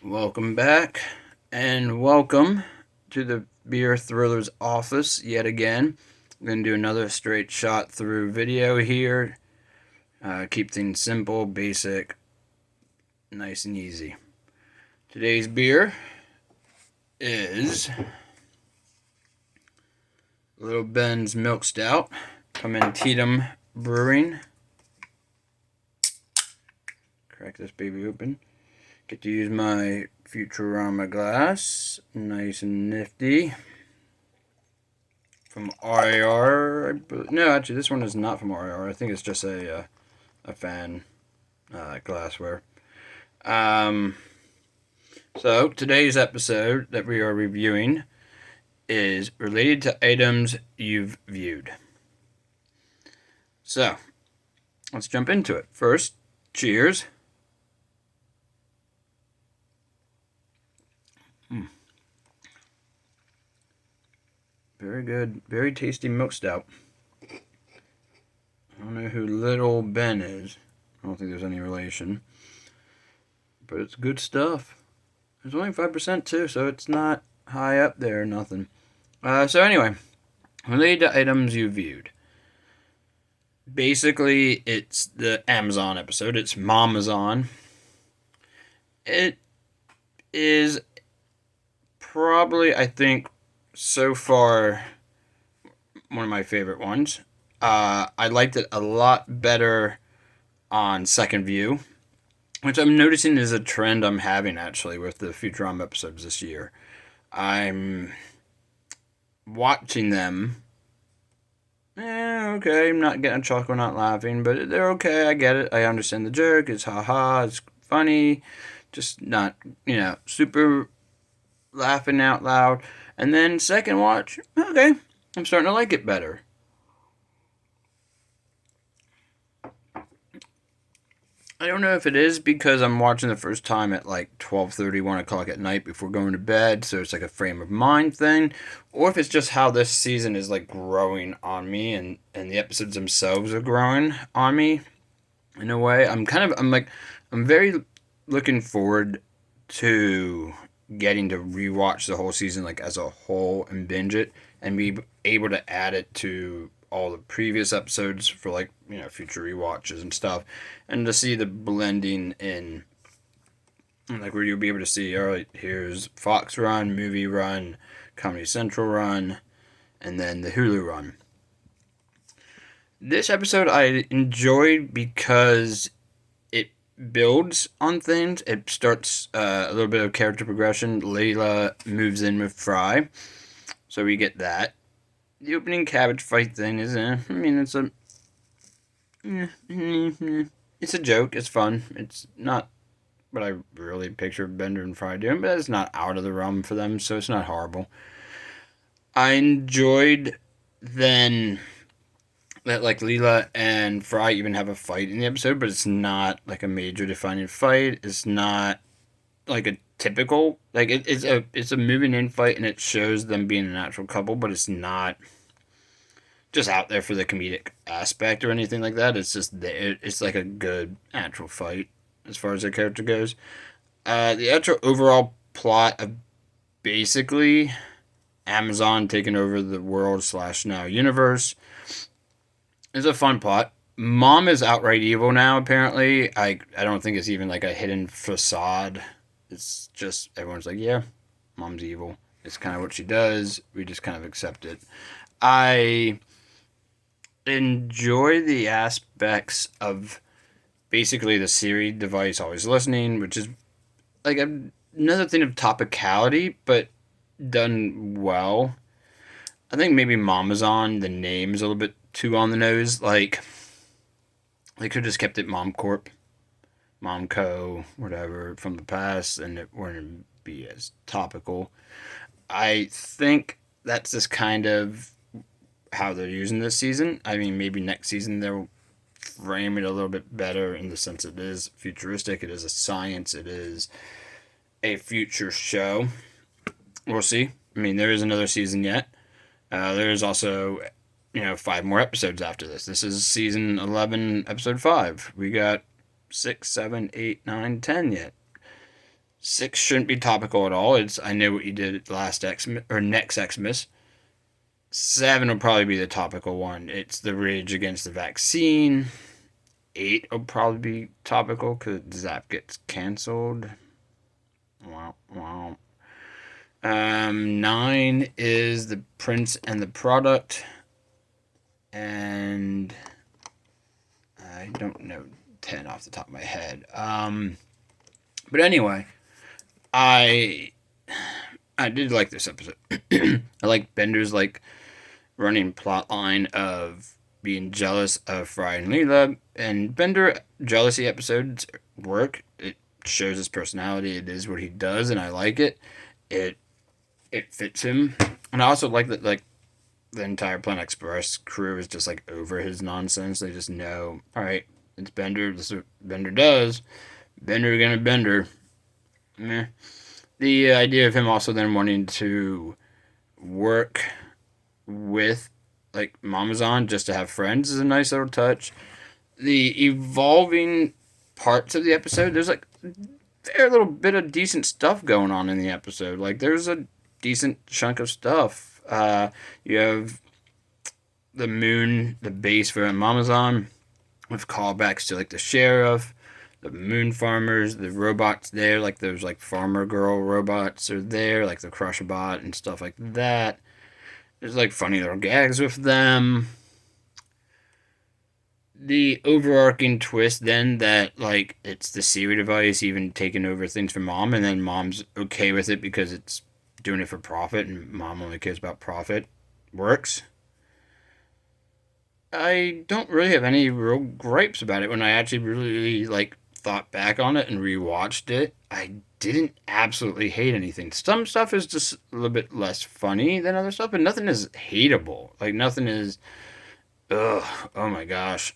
Welcome back, and welcome to the Beer Thriller's office yet again. I'm going to do another straight shot through video here. Keep things simple, basic, nice and easy. Today's beer is Little Ben's Milk Stout, from Antietam Brewing. Crack this baby open. Get to use my Futurama glass. Nice and nifty. From RAR. No, actually, this one is not from RAR. I think it's just a fan glassware. So, today's episode that we are reviewing is related to items you've viewed. So, let's jump into it. First, cheers. Very good. Very tasty milk stout. I don't know who Little Ben is. I don't think there's any relation. But it's good stuff. It's only 5% too, so it's not high up there or nothing. So anyway, related to items you viewed. Basically, it's the Amazon episode. It's Momazon. It is probably, I think, so far one of my favorite ones. I liked it a lot better on second view, which I'm noticing is a trend I'm having actually with the Futurama episodes this year. I'm watching them. Okay, I'm not getting a chuckle, not laughing, but they're okay. I get it. I understand the joke. It's haha. It's funny. Just not, super laughing out loud. And then second watch, okay, I'm starting to like it better. I don't know if it is because I'm watching the first time at like 12:30, 1 o'clock at night before going to bed, so it's like a frame of mind thing, or if it's just how this season is like growing on me and the episodes themselves are growing on me in a way. I'm very looking forward to getting to rewatch the whole season like as a whole and binge it and be able to add it to all the previous episodes for like future rewatches and stuff, and to see the blending in, like where you'll be able to see, all right, here's Fox run, movie run, Comedy Central run, and then the Hulu run. This episode I enjoyed because builds on things. It starts a little bit of character progression. Layla moves in with Fry, so we get that. The opening cabbage fight thing is, it's a joke. It's fun. It's not what I really picture Bender and Fry doing, but it's not out of the realm for them, so it's not horrible. I enjoyed then that like Leela and Fry even have a fight in the episode, but it's not like a major defining fight. It's not like a typical it's a moving in fight, and it shows them being an actual couple, but it's not just out there for the comedic aspect or anything like that. It's just it's like a good actual fight as far as their character goes. The actual overall plot of basically Amazon taking over the world / now universe is a fun plot. Mom is outright evil now, apparently. I don't think it's even like a hidden facade. It's just everyone's like, yeah, Mom's evil. It's kind of what she does. We just kind of accept it. I enjoy the aspects of basically the Siri device always listening, which is like another thing of topicality, but done well. I think maybe Momazon, the name's a little bit too on the nose. Like, they could have just kept it Mom Corp, Mom Co, whatever, from the past, and it wouldn't be as topical. I think that's just kind of how they're using this season. I mean, maybe next season they'll frame it a little bit better in the sense it is futuristic, it is a science, it is a future show. We'll see. I mean, there is another season yet. There is also, 5 more episodes after this. This is season 11, episode 5. We got 6, 7, 8, 9, 10 yet. 6 shouldn't be topical at all. It's I know what you did last X or next Xmas. 7 will probably be the topical one. It's the rage against the vaccine. 8 will probably be topical because Zap gets canceled. Wow, wow. 9 is the Prince and the Product, and I don't know 10 off the top of my head. But anyway, I I did like this episode. I like Bender's like running plot line of being jealous of Fry and Leela, and Bender jealousy episodes work. It shows his personality. It is what he does, and I like it. It it fits him, and I also like that like the entire Planet Express crew is just like over his nonsense. They just know, all right, it's Bender. This is what Bender does. Bender gonna Bender. Meh. The idea of him also then wanting to work with like Mamazon just to have friends is a nice little touch. The evolving parts of the episode, there's like very little bit of decent stuff going on in the episode. Like there's a decent chunk of stuff. You have the moon, the base for Mamazon, with callbacks to like the sheriff, the moon farmers, the robots there, like those like farmer girl robots are there, like the Crushabot and stuff like that. There's like funny little gags with them. The overarching twist then that like it's the Siri device even taking over things for mom, and then mom's okay with it because it's doing it for profit and mom only cares about profit, works. I don't really have any real gripes about it. When I actually really like thought back on it and rewatched it, I didn't absolutely hate anything. Some stuff is just a little bit less funny than other stuff, but nothing is hateable. Like nothing is ugh, oh my gosh.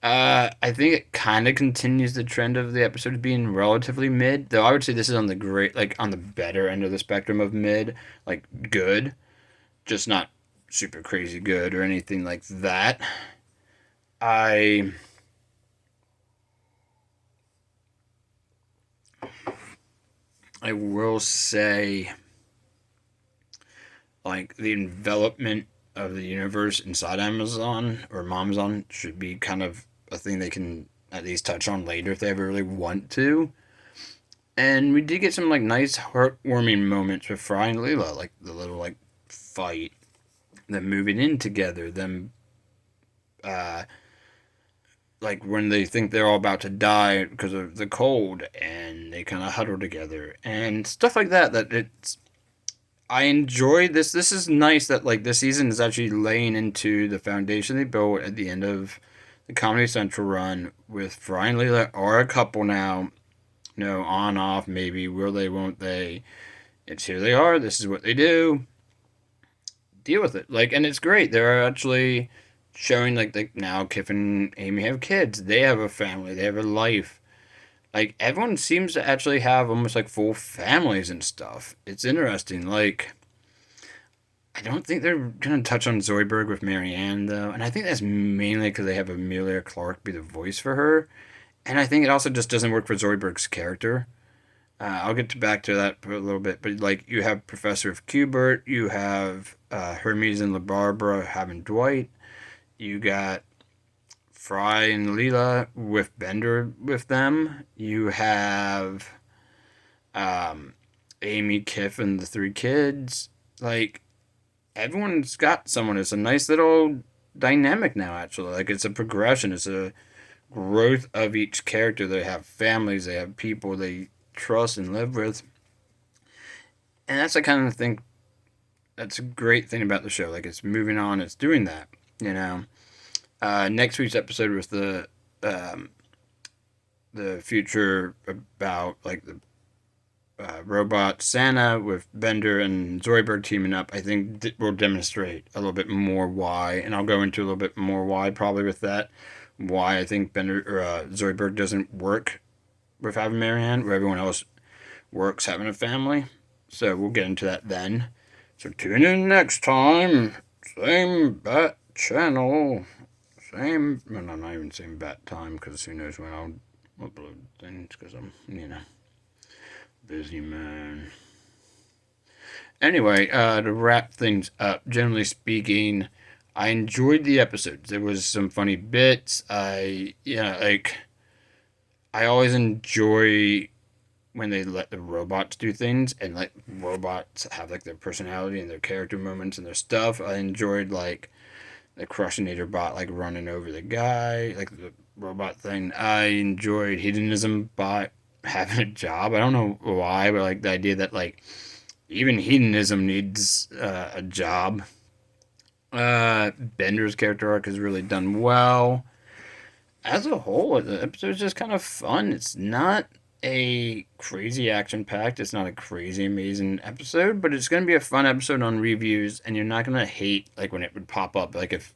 I think it kind of continues the trend of the episodes being relatively mid, though I would say this is on the great, like on the better end of the spectrum of mid, like good, just not super crazy good or anything like that. I I will say like the envelopment of the universe inside Amazon or Momzon should be kind of a thing they can at least touch on later if they ever really want to. And we did get some like nice heartwarming moments with Fry and Leela, like the little like fight, them moving in together, them uh like when they think they're all about to die because of the cold and they kind of huddle together and stuff like that. That it's I enjoy this. This is nice that like this season is actually laying into the foundation they built at the end of the Comedy Central run with Fry and Leela are a couple now. No, on off maybe will they won't they? It's here they are. This is what they do. Deal with it. Like and it's great. They're actually showing like now Kif and Amy have kids. They have a family. They have a life. Like everyone seems to actually have almost like full families and stuff. It's interesting. Like I don't think they're gonna touch on Zoidberg with Marianne though, and I think that's mainly because they have Amelia Clark be the voice for her, and I think it also just doesn't work for Zoidberg's character. I'll get back to that for a little bit, but like you have Professor of Qbert, you have Hermes and LaBarbara having Dwight, you got Fry and Leela with Bender with them, you have um, Amy, Kiff, and the three kids. Like everyone's got someone. It's a nice little dynamic now. Actually, like it's a progression. It's a growth of each character. They have families. They have people they trust and live with, and that's the kind of thing. That's a great thing about the show. Like it's moving on. It's doing that. You know. Next week's episode was um, the future about like the robot Santa with Bender and Zoidberg teaming up, I think will demonstrate a little bit more why, and I'll go into a little bit more why probably with that. Why I think Bender or Zoidberg doesn't work with having Marianne, where everyone else works having a family. So we'll get into that then. So tune in next time. Same bat channel. Same. Well, I'm not even saying bat time because who knows when I'll upload things because I'm. Busy man. Anyway, to wrap things up, generally speaking, I enjoyed the episodes. There was some funny bits. I always enjoy when they let the robots do things and like robots have like their personality and their character moments and their stuff. I enjoyed like the Crushinator bot like running over the guy, like the robot thing. I enjoyed Hedonism bot having a job. I don't know why, but like the idea that like even hedonism needs a job. Bender's character arc is really done well. As a whole, the episode's just kind of fun. It's not a crazy action packed. It's not a crazy amazing episode, but it's going to be a fun episode on reviews, and you're not going to hate like when it would pop up. Like if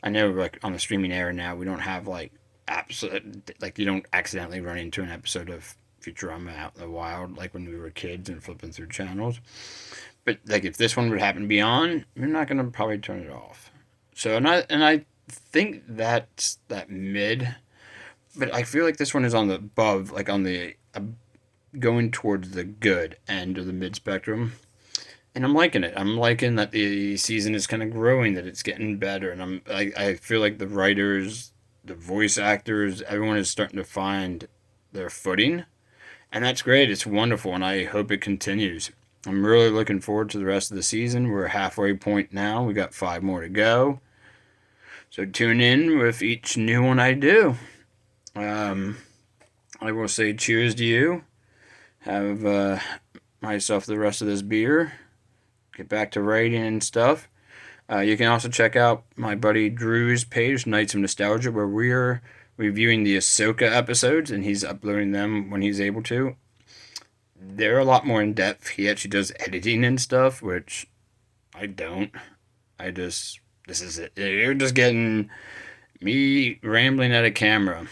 I know like on the streaming era now, we don't have like absolute like you don't accidentally run into an episode of Futurama out in the wild like when we were kids and flipping through channels. But like if this one would happen to be on, you're not gonna probably turn it off. So and I think that's that mid, but I feel like this one is on the above, like on the going towards the good end of the mid spectrum. And I'm liking it. I'm liking that the season is kind of growing, that it's getting better, and I feel like the writers, the voice actors, everyone is starting to find their footing, and that's great. It's wonderful, and I hope it continues. I'm really looking forward to the rest of the season. We're halfway point now. We got 5 more to go. So tune in with each new one I do. Um, I will say cheers to you. Have myself the rest of this beer. Get back to writing and stuff. You can also check out my buddy Drew's page, Nights of Nostalgia, where we're reviewing the Ahsoka episodes, and he's uploading them when he's able to. They're a lot more in depth. He actually does editing and stuff, which I don't. This is it. You're just getting me rambling at a camera.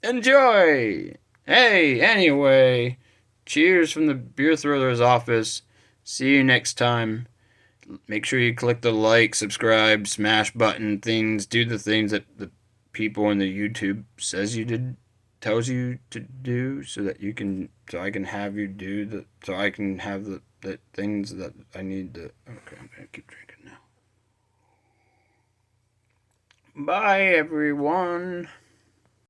Enjoy! Hey, anyway, cheers from the Beer Throwler's office. See you next time. Make sure you click the like, subscribe, smash button things, do the things that the people in the YouTube says you did tells you to do so I can have you do the so I can have the things that I need to okay, I'm gonna keep drinking now. Bye everyone.